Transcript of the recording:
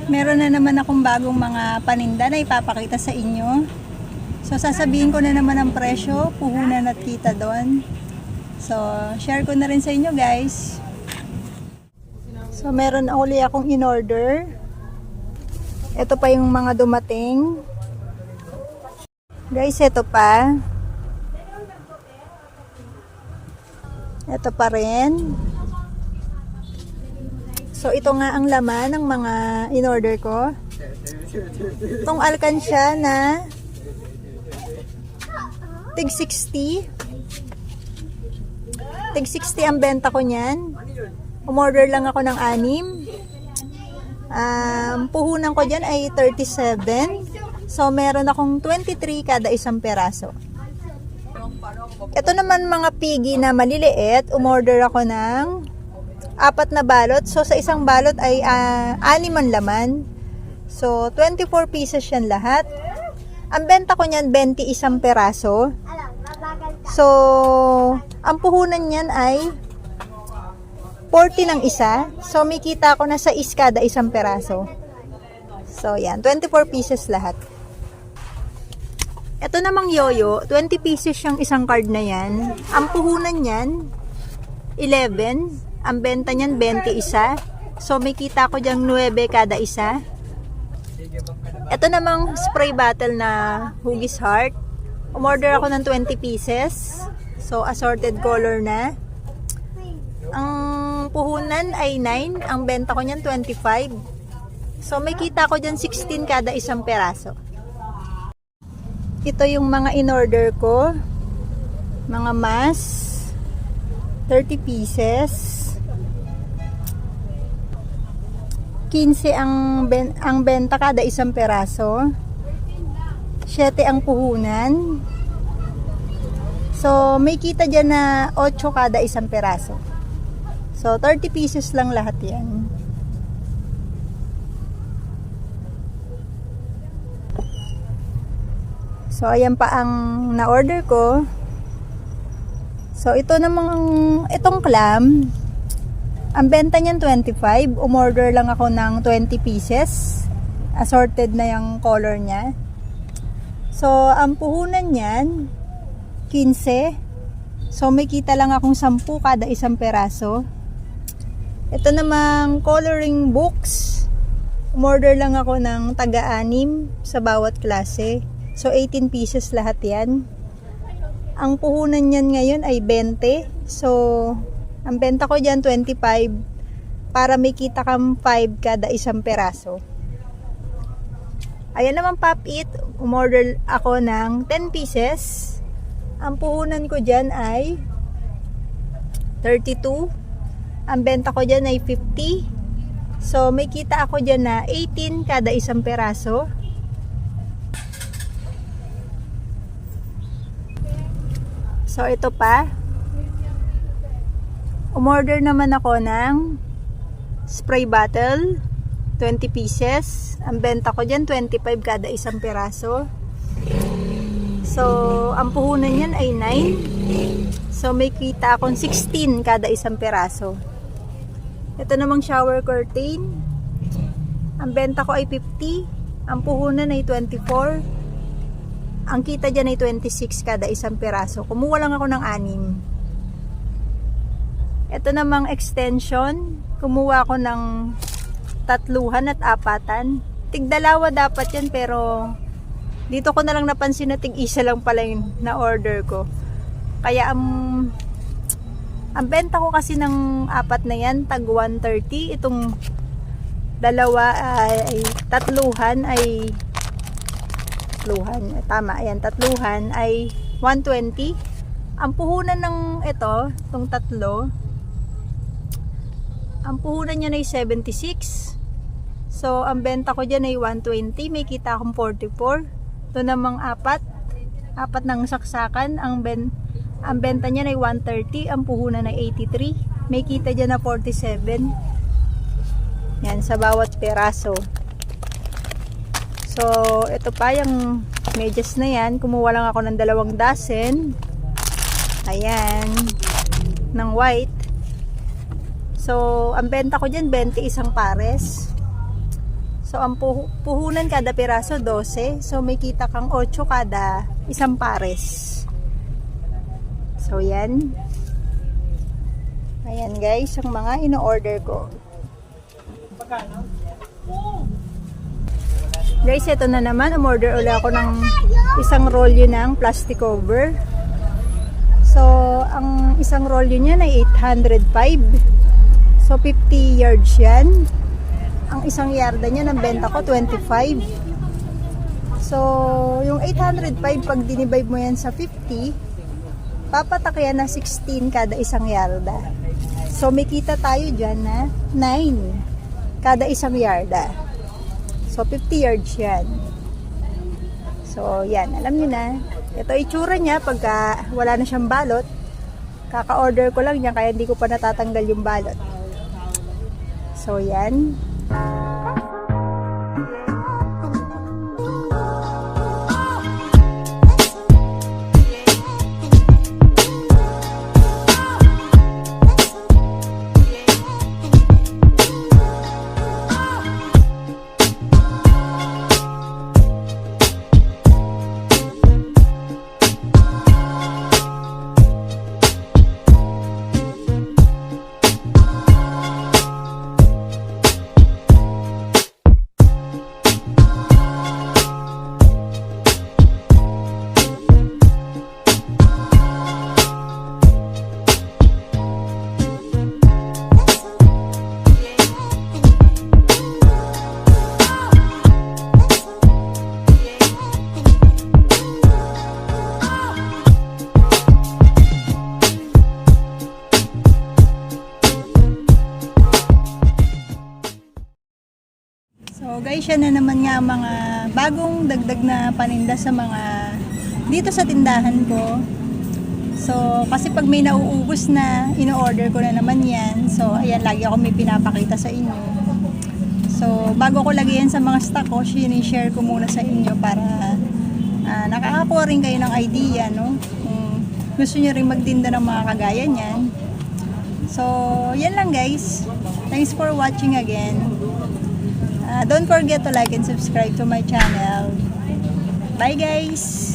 Meron na naman akong bagong mga paninda na ipapakita sa inyo. So sasabihin ko na naman ang presyo, puhunan at kita doon. So share ko na rin sa inyo guys. So meron uli akong in-order. Ito pa yung mga dumating. Guys, ito pa. Ito pa rin. So, ito nga ang laman ng mga in-order ko. Itong alkansya na tig 60. Tig 60 ang benta ko niyan. Umorder lang ako ng 6. Puhunan ko dyan ay 37. So, meron akong 23 kada isang peraso. Ito naman mga pigi na maliliit. Umorder ako ng 4 na balot. So, sa isang balot ay 6 ang laman. So, 24 pieces yan lahat. Ang benta ko niyan, 21 peraso. So, ang puhunan niyan ay 40 ng isa. So, may kita ko na sa kada isang peraso. So, yan. 24 pieces lahat. Ito namang yoyo, 20 pieces yung isang card na yan. Ang puhunan niyan, 11. Ang benta niyan, 21. So, may kita ko dyang 9 kada isa. Ito namang spray bottle na Huggies Heart. Umorder ako ng 20 pieces. So, assorted color na. Ang puhunan ay 9. Ang benta ko niyan, 25. So, may kita ko dyan 16 kada isang peraso. Ito yung mga in-order ko. Mga mask. 30 pieces. 15 ang benta kada isang peraso. 7 ang puhunan. So, may kita dyan na 8 kada isang peraso. So, 30 pieces lang lahat yan. So, ayan pa ang na-order ko. So, itong clam, ang benta niyan 25. Umorder lang ako ng 20 pieces. Assorted na yung color niya. So, ang puhunan niyan, 15. So, may kita lang akong 10 kada isang peraso. Ito namang coloring books. Umorder lang ako ng taga-6 sa bawat klase. So, 18 pieces lahat yan. Ang puhunan niyan ngayon ay 20. So, ang benta ko dyan 25 para may kita kang 5 kada isang peraso. Ayan naman Pop It. Umorder ako ng 10 pieces. Ang puhunan ko dyan ay 32. Ang benta ko dyan ay 50. So, may kita ako dyan na 18 kada isang peraso. So, ito pa. Umorder naman ako ng spray bottle. 20 pieces. Ang benta ko dyan, 25 kada isang peraso. So, ang puhunan yan ay 9. So, may kita akong 16 kada isang peraso. Ito namang shower curtain. Ang benta ko ay 50. Ang puhunan ay 24. Ang kita dyan ay 26 kada isang peraso. Kumuha lang ako ng 6. Ito namang extension. Kumuha ako ng 3 at 4. Tig-2 dapat yan pero dito ko na lang napansin na tig-1 lang pala yung na-order ko. Kaya ang benta ko kasi ng 4 na yan, tag 130. Itong 2 ay 3 ay tama, ayan, 3 ay 120. Ang puhunan ng ito, itong 3, ang puhunan niya ay 76. So, ang benta ko dyan ay 120. May kita akong 44. Ito namang 4 ng saksakan. Ang benta niya ay 130. Ang puhunan ay 83. May kita dyan na 47. Yan, sa bawat peraso. So, ito pa yung medyas na yan. Kumuha lang ako ng 2 dozen. Ayan. Ng white. So, ang benta ko dyan, 21 pares. So, ang puhunan kada piraso, 12. So, may kita kang 8 kada isang pares. So, yan. Ayan guys, yung mga ino-order ko. Guys, ito na naman. Umorder ulit ako ng isang rolyo ng plastic cover. So, ang isang rolyo niya ay 805. So, 50 yards yan. Ang isang yarda niya ng benta ko 25. So, yung 805 pag dinivide mo yan sa 50, papatak yan na 16 kada isang yarda. So, may kita tayo dyan na 9 kada isang yarda. So, 50 yards yan. So, yan. Alam nyo na. Ito itsura niya pagka wala na siyang balot. Kaka-order ko lang niya kaya hindi ko pa natatanggal yung balot. So, yan. So guys, yan na naman nga mga bagong dagdag na paninda sa mga dito sa tindahan ko. So kasi pag may nauubos na, ino-order ko na naman yan. So ayan, lagi ako may pinapakita sa inyo. So bago ko lagyan sa mga stock ko, share ko muna sa inyo para nakakakuha rin kayo ng idea, no? Kung gusto nyo rin magtinda ng mga kagaya niyan. So yan lang guys. Thanks for watching again. Don't forget to like and subscribe to my channel. Bye guys!